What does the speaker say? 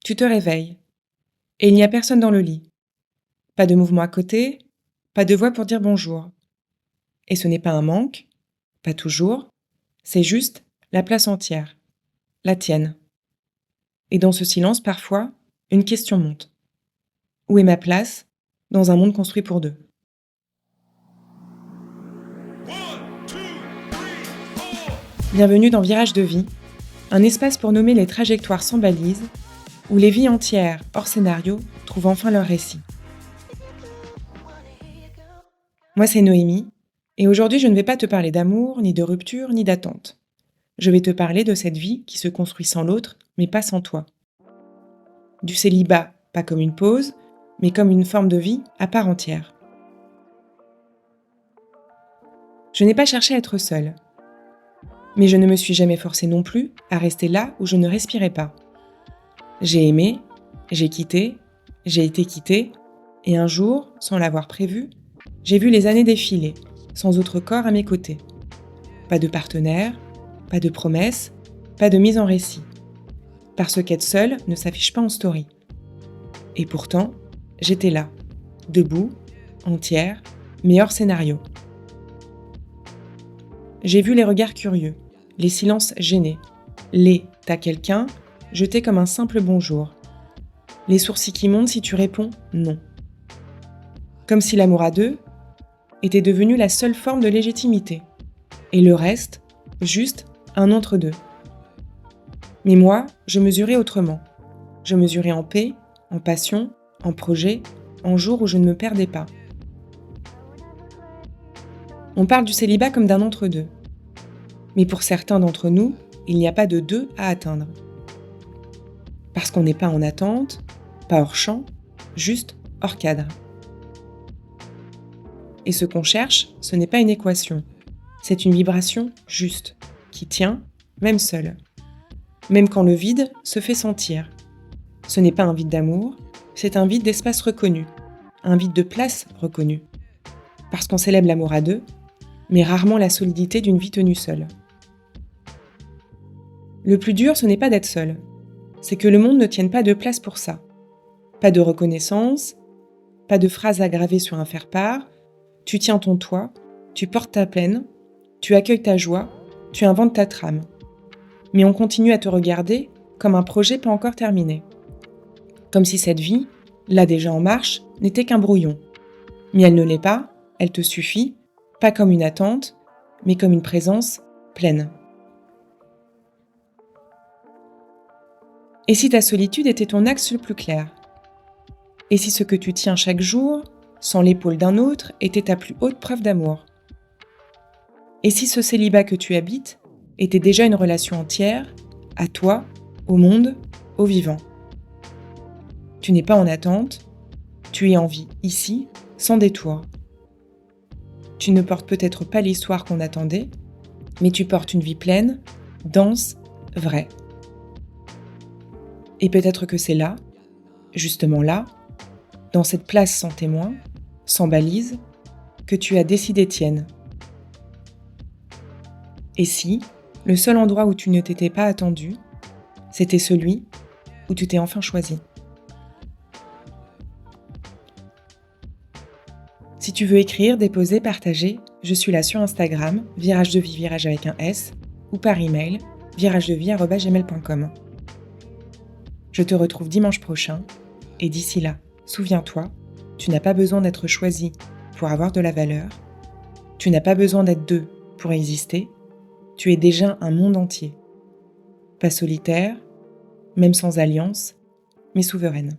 Tu te réveilles, et il n'y a personne dans le lit. Pas de mouvement à côté, pas de voix pour dire bonjour. Et ce n'est pas un manque, pas toujours, c'est juste la place entière, la tienne. Et dans ce silence, parfois, une question monte. Où est ma place dans un monde construit pour deux? Bienvenue dans Virage de vie, un espace pour nommer les trajectoires sans balises, où les vies entières, hors scénario, trouvent enfin leur récit. Moi, c'est Noémie, et aujourd'hui, je ne vais pas te parler d'amour, ni de rupture, ni d'attente. Je vais te parler de cette vie qui se construit sans l'autre, mais pas sans toi. Du célibat, pas comme une pause, mais comme une forme de vie à part entière. Je n'ai pas cherché à être seule. Mais je ne me suis jamais forcée non plus à rester là où je ne respirais pas. J'ai aimé, j'ai quitté, j'ai été quittée, et un jour, sans l'avoir prévu, j'ai vu les années défiler, sans autre corps à mes côtés. Pas de partenaire, pas de promesse, pas de mise en récit. Parce qu'être seule ne s'affiche pas en story. Et pourtant, j'étais là, debout, entière, mais hors scénario. J'ai vu les regards curieux, les silences gênés, les « t'as quelqu'un » jetés comme un simple bonjour. Les sourcils qui montent si tu réponds « non ». Comme si l'amour à deux était devenu la seule forme de légitimité. Et le reste, juste un entre-deux. Mais moi, je mesurais autrement. Je mesurais en paix, en passion, en projet, en jours où je ne me perdais pas. On parle du célibat comme d'un entre-deux. Mais pour certains d'entre nous, il n'y a pas de deux à atteindre. Parce qu'on n'est pas en attente, pas hors champ, juste hors cadre. Et ce qu'on cherche, ce n'est pas une équation. C'est une vibration juste, qui tient, même seule. Même quand le vide se fait sentir. Ce n'est pas un vide d'amour, c'est un vide d'espace reconnu, un vide de place reconnue. Parce qu'on célèbre l'amour à deux, mais rarement la solidité d'une vie tenue seule. Le plus dur, ce n'est pas d'être seul, c'est que le monde ne tienne pas de place pour ça. Pas de reconnaissance, pas de phrases à graver sur un faire-part, tu tiens ton toit, tu portes ta peine, tu accueilles ta joie, tu inventes ta trame. Mais on continue à te regarder comme un projet pas encore terminé. Comme si cette vie, là déjà en marche, n'était qu'un brouillon. Mais elle ne l'est pas, elle te suffit, pas comme une attente, mais comme une présence pleine. Et si ta solitude était ton axe le plus clair? Et si ce que tu tiens chaque jour, sans l'épaule d'un autre, était ta plus haute preuve d'amour? Et si ce célibat que tu habites était déjà une relation entière, à toi, au monde, au vivant? Tu n'es pas en attente, tu es en vie ici, sans détour. Tu ne portes peut-être pas l'histoire qu'on attendait, mais tu portes une vie pleine, dense, vraie. Et peut-être que c'est là, justement là, dans cette place sans témoin, sans balise, que tu as décidé tienne. Et si, le seul endroit où tu ne t'étais pas attendu, c'était celui où tu t'es enfin choisi. Si tu veux écrire, déposer, partager, je suis là sur Instagram, virage de vie, virage avec un S, ou par email, viragedevie@gmail.com. Je te retrouve dimanche prochain, et d'ici là, souviens-toi, tu n'as pas besoin d'être choisi pour avoir de la valeur, tu n'as pas besoin d'être deux pour exister, tu es déjà un monde entier. Pas solitaire, même sans alliance, mais souveraine.